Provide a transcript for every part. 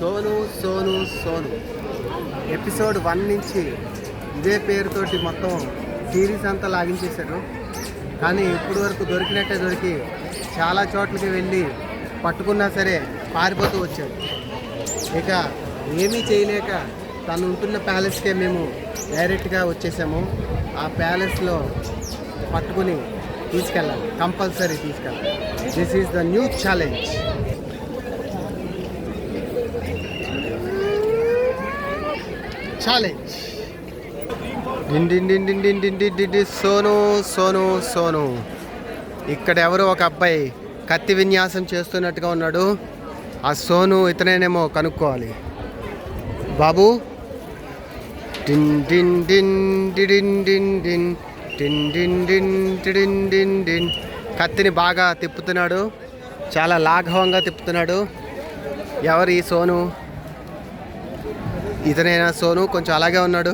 Sonu Sonu Sonu episode 1 నుంచి ఇదే పేరుతోటి మొత్తం సిరీస్ అంతా లాగించేశారు. కానీ ఇప్పటి వరకు దొరికినట్టే దొరికి చాలా చోట్లకి వెళ్ళి పట్టుకున్నా సరే పారిపోతూ వచ్చాడు. ఇక ఏమీ చేయలేక తను ఉంటున్న ప్యాలెస్కే మేము డైరెక్ట్గా వచ్చేసాము. ఆ ప్యాలెస్లో పట్టుకుని తీసుకెళ్ళాలి, కంపల్సరీ తీసుకెళ్ళాలి. This is the new challenge. Challenge Sonu Sonu Sonu. ఇక్కడ ఎవరో ఒక అబ్బాయి కత్తి విన్యాసం చేస్తున్నట్టుగా ఉన్నాడు. ఆ సోను ఇతనేనేమో కనుక్కోవాలి. బాబు, డిన్ డిన్ డిన్ డిన్ డిన్ డిన్ డిన్ డిన్ డిన్ డిన్ డిన్ డిన్. కత్తిని బాగా తిప్పుతున్నాడు, చాలా లాఘవంగా తిప్పుతున్నాడు. ఎవరు ఈ సోను? ఇతనైనా సోను? కొంచెం అలాగే ఉన్నాడు.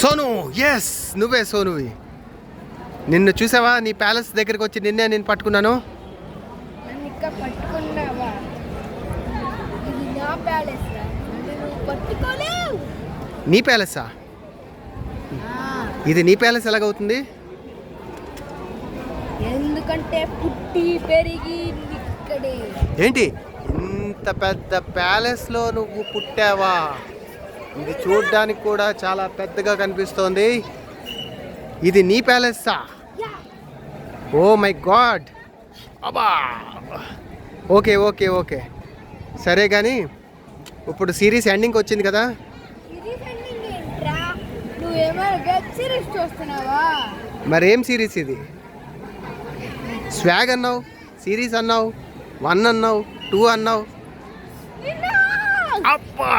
సోను, ఎస్, నువ్వే సోనువి. నిన్ను చూసావా? నీ ప్యాలెస్ దగ్గరికి వచ్చి నేను పట్టుకున్నాను. నీ ప్యాలెసా? ఇది నీ ప్యాలెస్ ఎలాగవుతుంది? ఎందుకంటే పుట్టి పెరిగి ఇక్కడే. ఏంటి ఇంత పెద్ద ప్యాలెస్లో నువ్వు పుట్టావా? ఇది చూడ్డానికి కూడా చాలా పెద్దగా కనిపిస్తోంది. ఇది నీ ప్యాలెస్సా? Oh my god. అబ్బా, ఓకే ఓకే ఓకే, సరే కానీ ఇప్పుడు సిరీస్ ఎండింగ్ వచ్చింది కదా. మరేం సిరీస్ ఇది? స్వాగ్ అన్నావు, సిరీస్ అన్నావు, 1 అన్నావు, 2 అన్నావు. అబ్బా,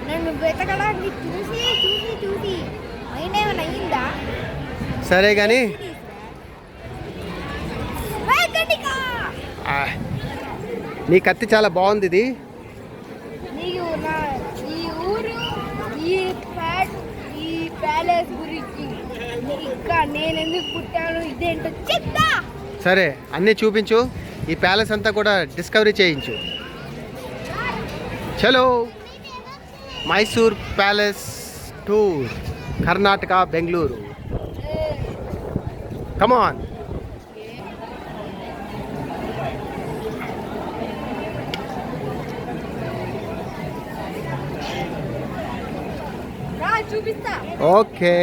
నన్ను వెతకడానికి చూసి చూసి చూసి అయినా ఏమైనా అయ్యిందా? సరే కానీ నీ కత్తి చాలా బాగుంది. ఇది ఈ ఊరు, ఈ ప్యాలెస్ గురించి ఇంకా నేను ఎందుకు పుట్టాను ఇదేంటో చెప్తా. సరే, అన్నీ చూపించు. ఈ ప్యాలెస్ అంతా కూడా డిస్కవరీ చేయించు. చలో, మైసూర్ ప్యాలెస్ టూర్, కర్ణాటక, బెంగళూరు. కమాన్. చూపిస్తా. ఓకే.